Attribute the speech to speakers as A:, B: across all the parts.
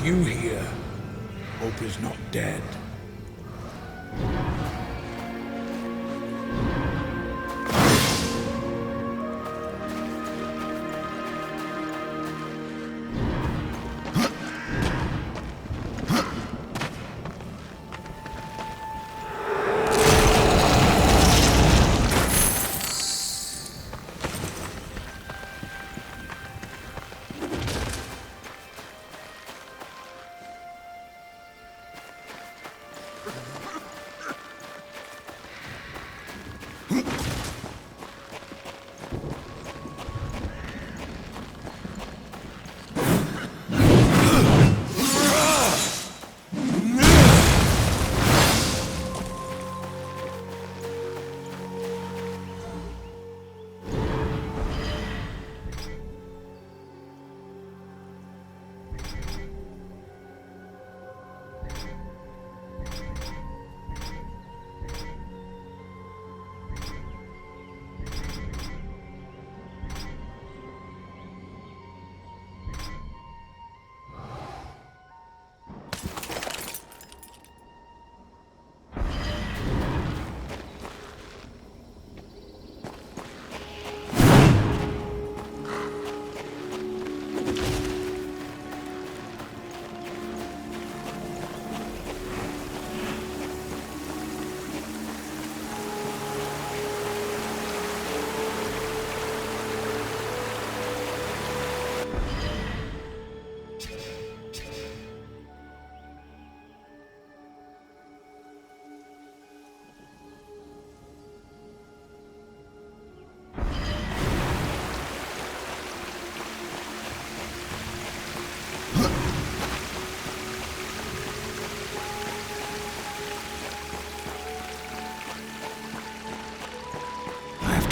A: few here. Hope is not dead.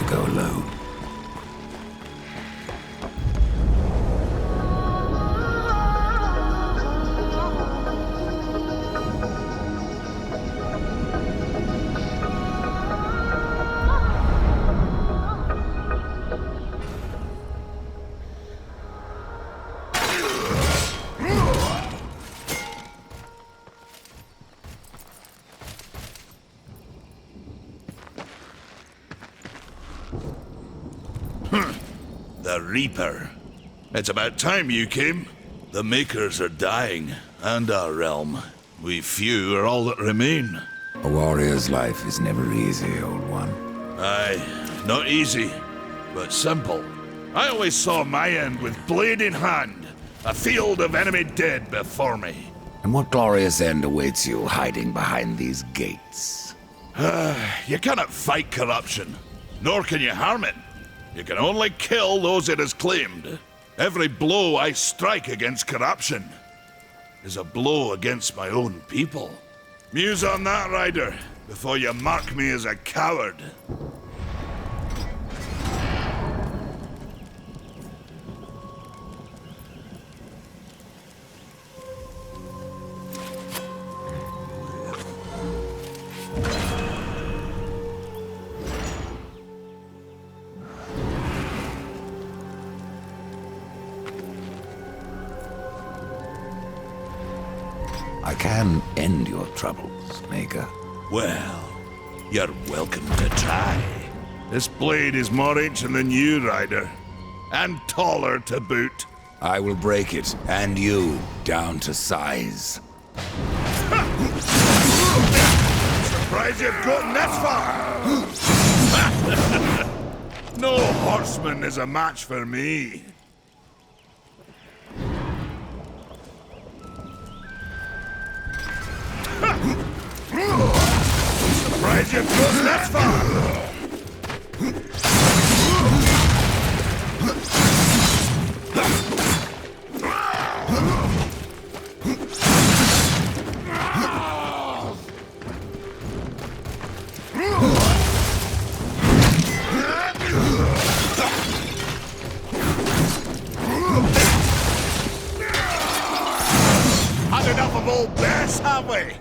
A: Go alone.
B: The Reaper. It's about time you came. The Makers are dying, and our realm. We few are all that remain.
C: A warrior's life is never easy, old one.
B: Aye, not easy, but simple. I always saw my end with blade in hand, a field of enemy dead before me.
C: And what glorious end awaits you hiding behind these gates?
B: You cannot fight corruption, nor can you harm it. You can only kill those it has claimed. Every blow I strike against corruption is a blow against my own people. Muse on that, Ryder, before you mark me as a coward.
C: I can end your troubles, Maker.
B: Well, you're welcome to try. This blade is more ancient than you, Ryder. And taller to boot.
C: I will break it, and you, down to size.
B: Surprised you've gotten this far! No horseman is a match for me. Surprised you've gotten this far! Had enough of old bears, have we?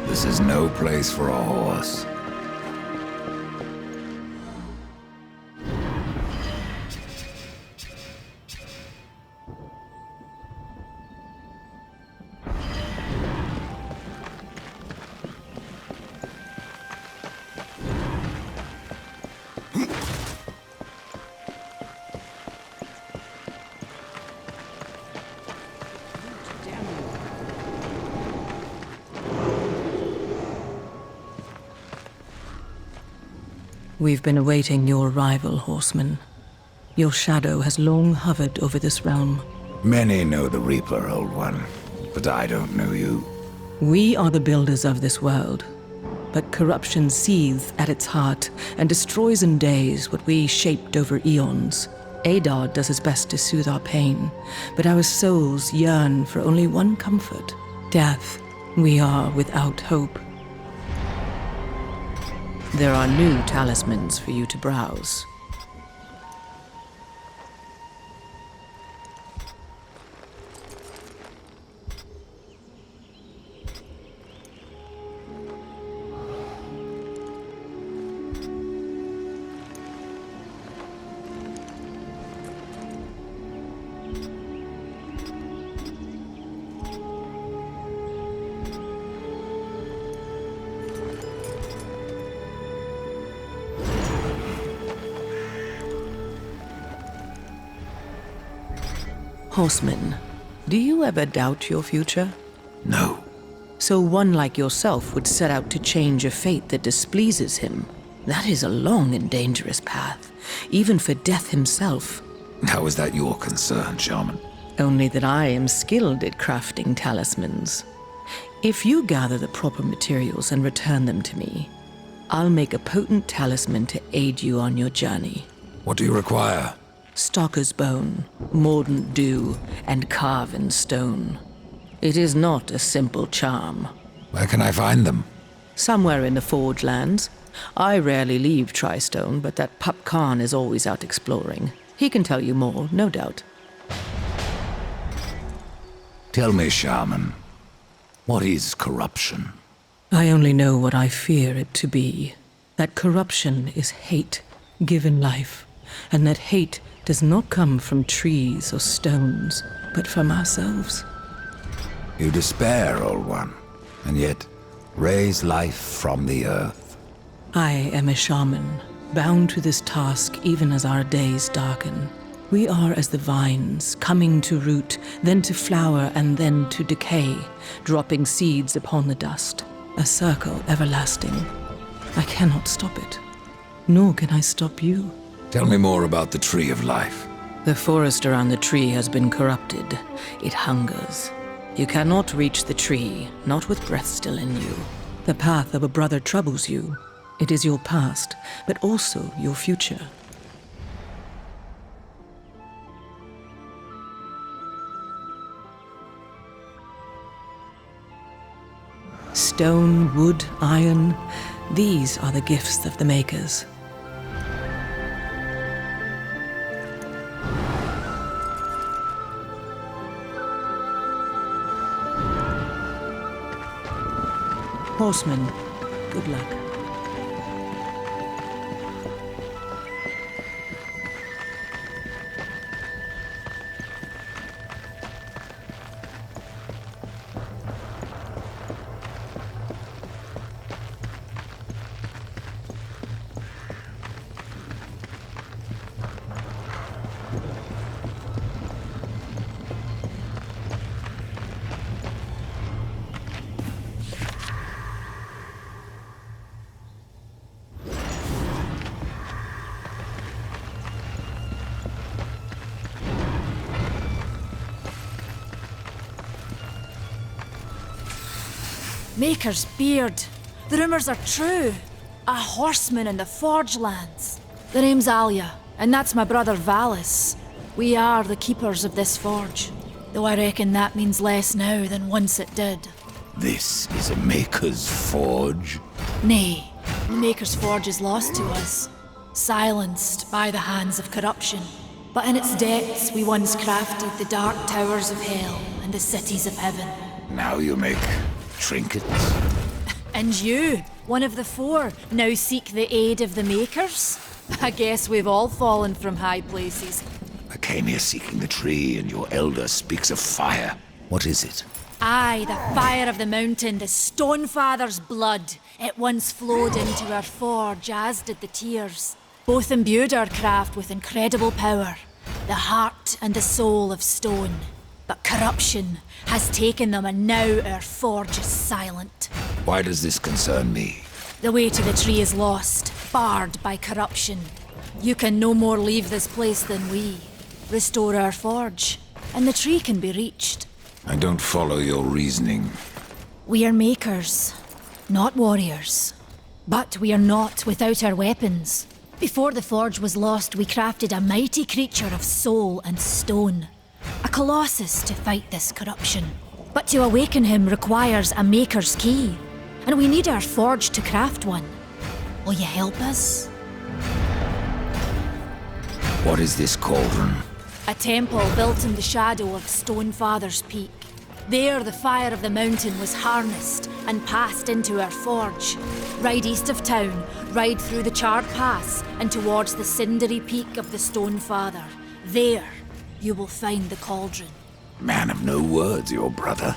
C: This is no place for a horse.
D: We've been awaiting your arrival, horseman. Your shadow has long hovered over this realm.
C: Many know the Reaper, Old One, but I don't know you.
D: We are the builders of this world, but corruption seethes at its heart and destroys in days what we shaped over eons. Adar does his best to soothe our pain, but our souls yearn for only one comfort: death. We are without hope. There are new talismans for you to browse. Horseman, do you ever doubt your future?
C: No.
D: So one like yourself would set out to change a fate that displeases him. That is a long and dangerous path, even for death himself.
C: How is that your concern, Shaman?
D: Only that I am skilled at crafting talismans. If you gather the proper materials and return them to me, I'll make a potent talisman to aid you on your journey.
C: What do you require?
D: Stalker's bone, mordant dew, and carven stone. It is not a simple charm.
C: Where can I find them?
D: Somewhere in the Forge Lands. I rarely leave Tristone, but that pup Khan is always out exploring. He can tell you more, no doubt.
C: Tell me, Shaman, what is corruption?
D: I only know what I fear it to be. That corruption is hate given life, and that hate does not come from trees or stones, but from ourselves.
C: You despair, Old One, and yet raise life from the earth.
D: I am a shaman, bound to this task even as our days darken. We are as the vines, coming to root, then to flower, and then to decay, dropping seeds upon the dust. A circle everlasting. I cannot stop it, nor can I stop you.
C: Tell me more about the Tree of Life.
D: The forest around the tree has been corrupted. It hungers. You cannot reach the tree, not with breath still in you. The path of a brother troubles you. It is your past, but also your future. Stone, wood, iron, these are the gifts of the makers. Horseman, good luck.
E: Maker's beard. The rumors are true. A horseman in the Forge Lands. The name's Alia, and that's my brother Valis. We are the keepers of this forge, though I reckon that means less now than once it did.
C: This is a Maker's Forge?
E: Nay, the Maker's Forge is lost to us, silenced by the hands of corruption. But in its depths we once crafted the dark towers of hell and the cities of heaven.
C: Now you make trinkets?
E: And you, one of the four, now seek the aid of the Makers? I guess we've all fallen from high places.
C: I came here seeking the tree, and your elder speaks of fire. What is it?
E: Aye, the fire of the mountain, the Stonefather's blood. It once flowed into our forge, as did the tears. Both imbued our craft with incredible power, the heart and the soul of stone. But corruption has taken them, and now our forge is silent.
C: Why does this concern me?
E: The way to the tree is lost, barred by corruption. You can no more leave this place than we. Restore our forge, and the tree can be reached.
C: I don't follow your reasoning.
E: We are makers, not warriors. But we are not without our weapons. Before the forge was lost, we crafted a mighty creature of soul and stone. A colossus to fight this corruption. But to awaken him requires a maker's key. And we need our forge to craft one. Will you help us?
C: What is this cauldron?
E: A temple built in the shadow of Stonefather's Peak. There the fire of the mountain was harnessed and passed into our forge. Ride east of town, ride through the charred pass and towards the cindery peak of the Stonefather. There you will find the cauldron.
C: Man of no words, your brother.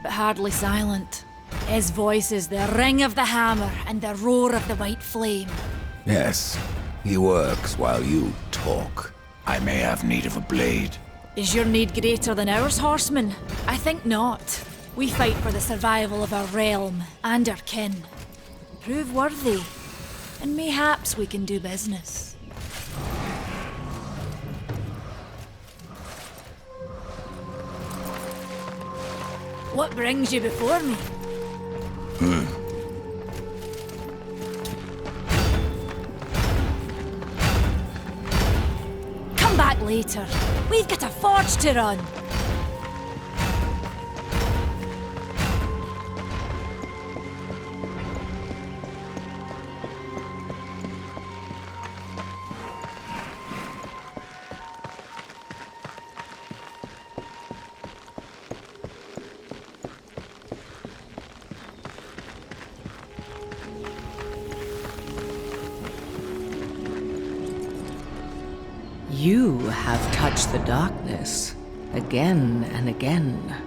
E: But hardly silent. His voice is the ring of the hammer and the roar of the white flame.
C: Yes, he works while you talk. I may have need of a blade.
E: Is your need greater than ours, horseman? I think not. We fight for the survival of our realm and our kin. Prove worthy, and mayhaps we can do business. What brings you before me? Come back later. We've got a forge to run.
D: You have touched the darkness again and again.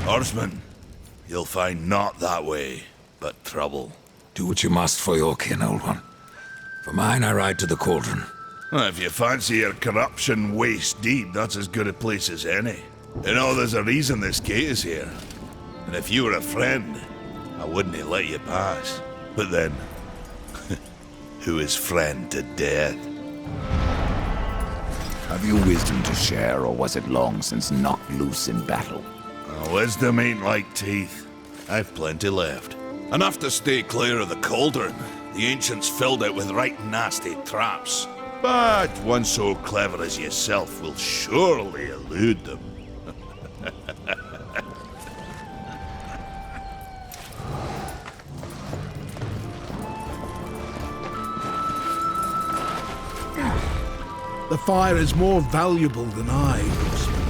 B: Horseman, you'll find naught that way, but trouble.
C: Do what you must for your kin, old one. For mine, I ride to the cauldron.
B: Well, if you fancy your corruption waist deep, that's as good a place as any. You know, there's a reason this gate is here. And if you were a friend, I wouldn't let you pass. But then, who is friend to death?
C: Have you wisdom to share, or was it long since knocked loose in battle?
B: Wisdom ain't like teeth. I've plenty left. Enough to stay clear of the cauldron. The ancients filled it with right nasty traps. But one so clever as yourself will surely elude them.
A: The fire is more valuable than I, horseman.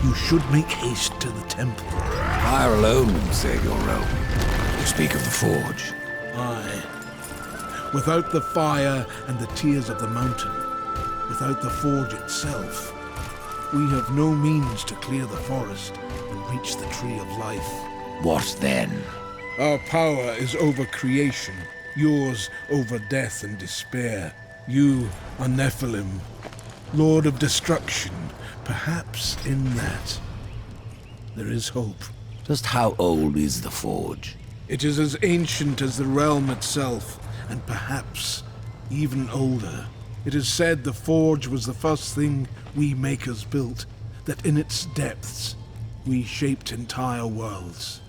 A: You should make haste to the temple.
C: Fire alone will save your realm. You speak of the forge.
A: Aye. Without the fire and the tears of the mountain, without the forge itself, we have no means to clear the forest and reach the Tree of Life.
C: What then?
A: Our power is over creation, yours over death and despair. You are Nephilim, Lord of Destruction. Perhaps in that there is hope.
C: Just how old is the forge?
A: It is as ancient as the realm itself, and perhaps even older. It is said the forge was the first thing we makers built, that in its depths we shaped entire worlds.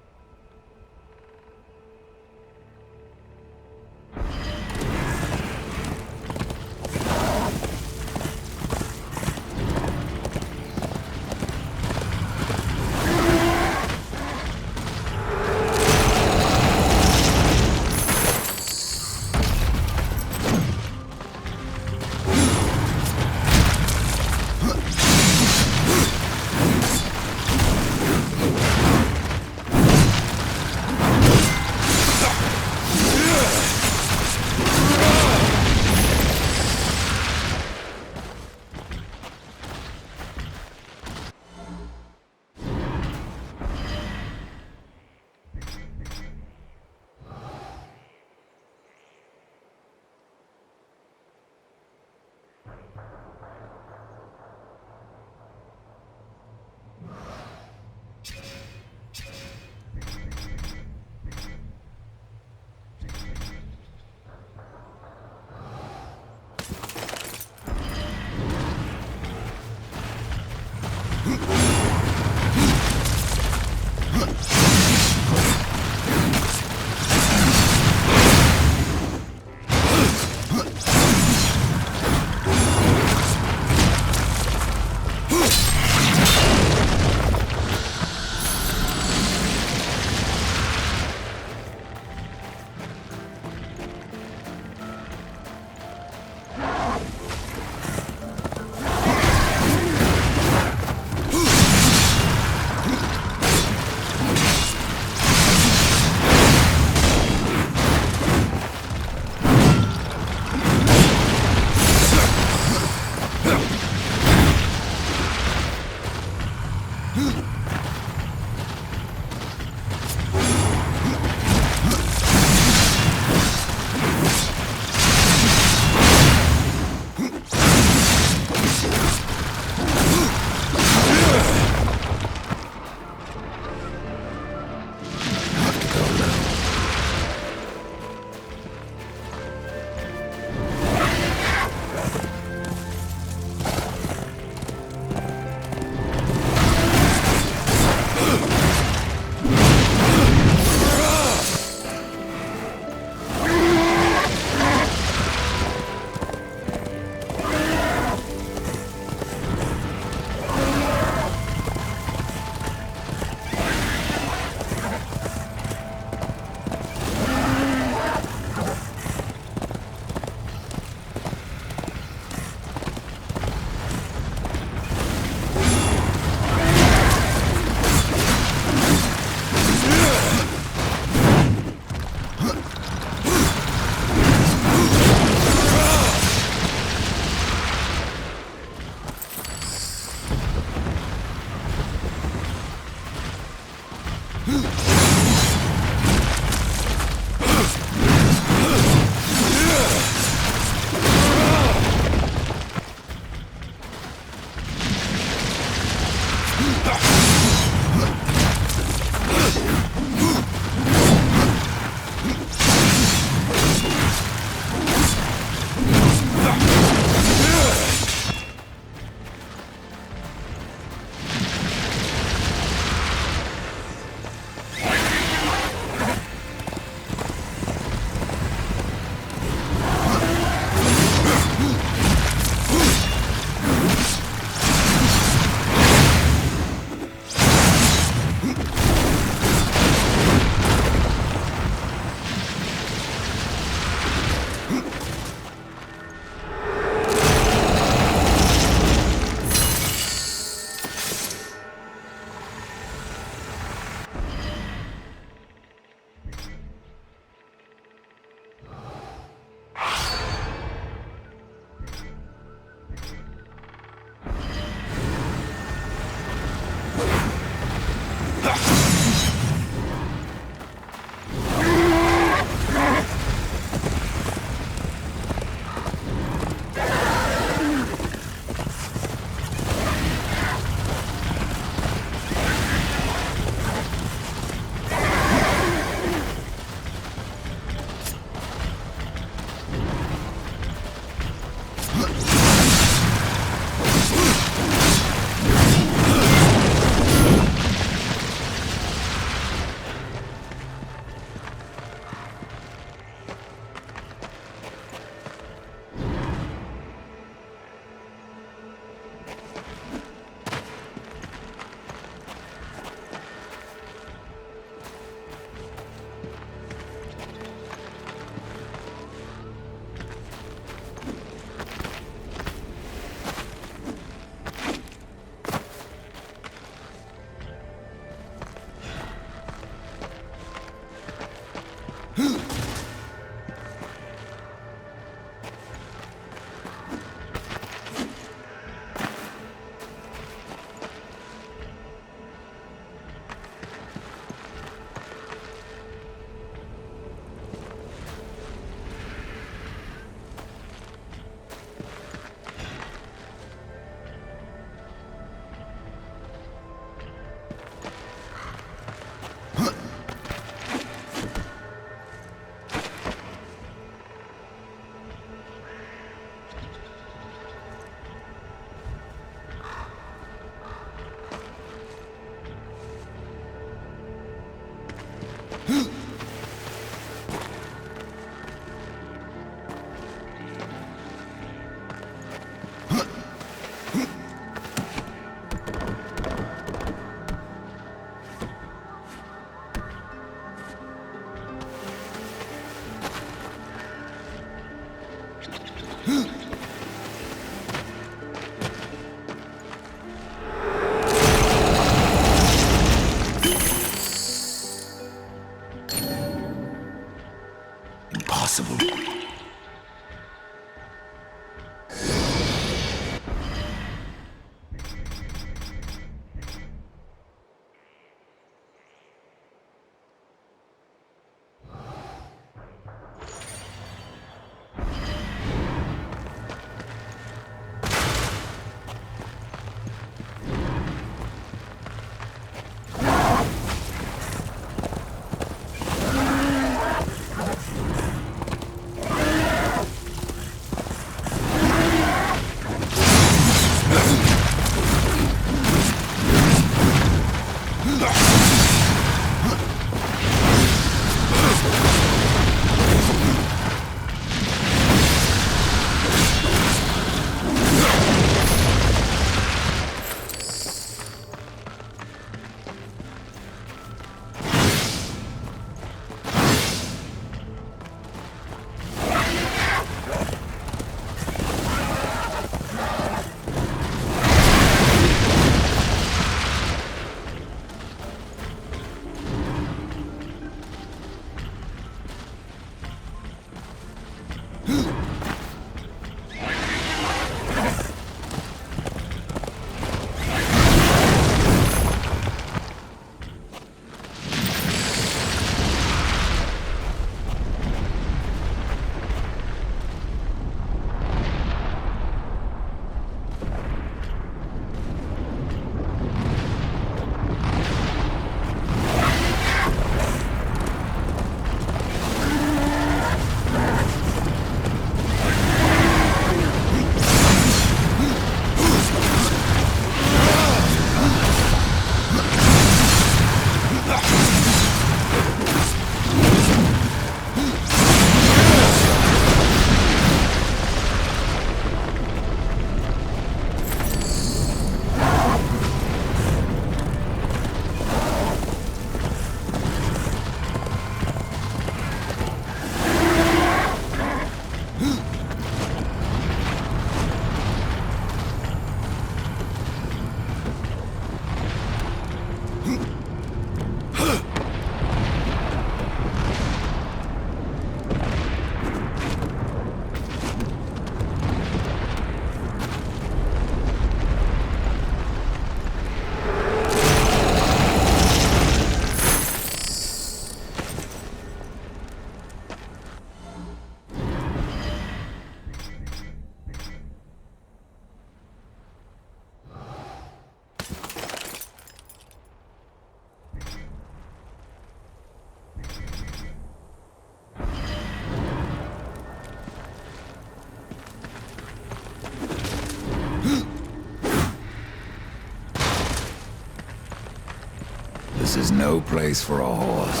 C: This is no place for a horse.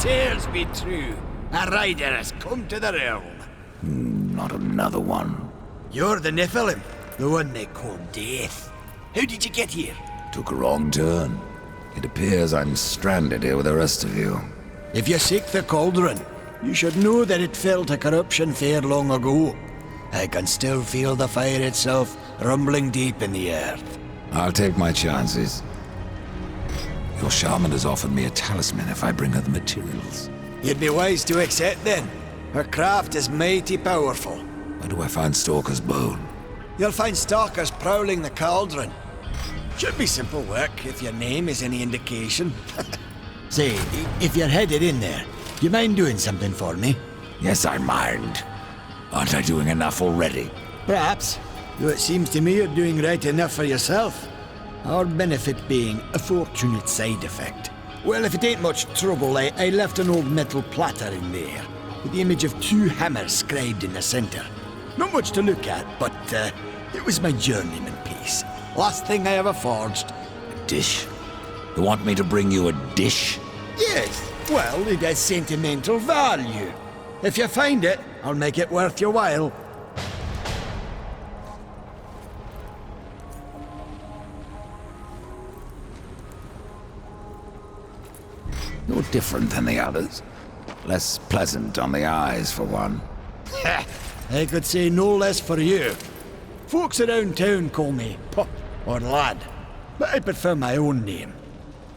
F: Tears be true. A rider has come to the realm.
C: Not another one.
F: You're the Nephilim, the one they call Death. How did you get here?
C: Took a wrong turn. It appears I'm stranded here with the rest of you.
F: If you seek the cauldron, you should know that it fell to corruption fair long ago. I can still feel the fire itself rumbling deep in the earth.
C: I'll take my chances. Your shaman has offered me a talisman if I bring her the materials.
F: You'd be wise to accept then. Her craft is mighty powerful.
C: Where do I find Stalker's bone?
F: You'll find stalkers prowling the cauldron. Should be simple work if your name is any indication. Say, if you're headed in there, do you mind doing something for me?
C: Yes, I mind. Aren't I doing enough already?
F: Perhaps, though it seems to me you're doing right enough for yourself. Our benefit being a fortunate side effect. Well, if it ain't much trouble, I left an old metal platter in there, with the image of 2 hammers scribed in the center. Not much to look at, but it was my journeyman piece. Last thing I ever forged.
C: A dish? You want me to bring you a dish?
F: Yes, well, it has sentimental value. If you find it, I'll make it worth your while.
C: No different than the others. Less pleasant on the eyes, for one.
F: I could say no less for you. Folks around town call me Pup or Lad, but I prefer my own name.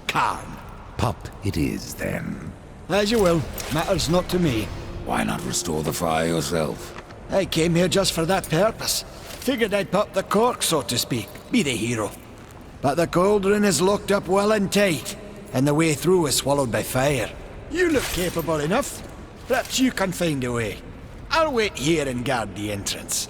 F: Calm.
C: Pup it is, then.
F: As you will. Matters not to me.
C: Why not restore the fire yourself?
F: I came here just for that purpose. Figured I'd pop the cork, so to speak. Be the hero. But the cauldron is locked up well and tight, and the way through is swallowed by fire. You look capable enough. Perhaps you can find a way. I'll wait here and guard the entrance.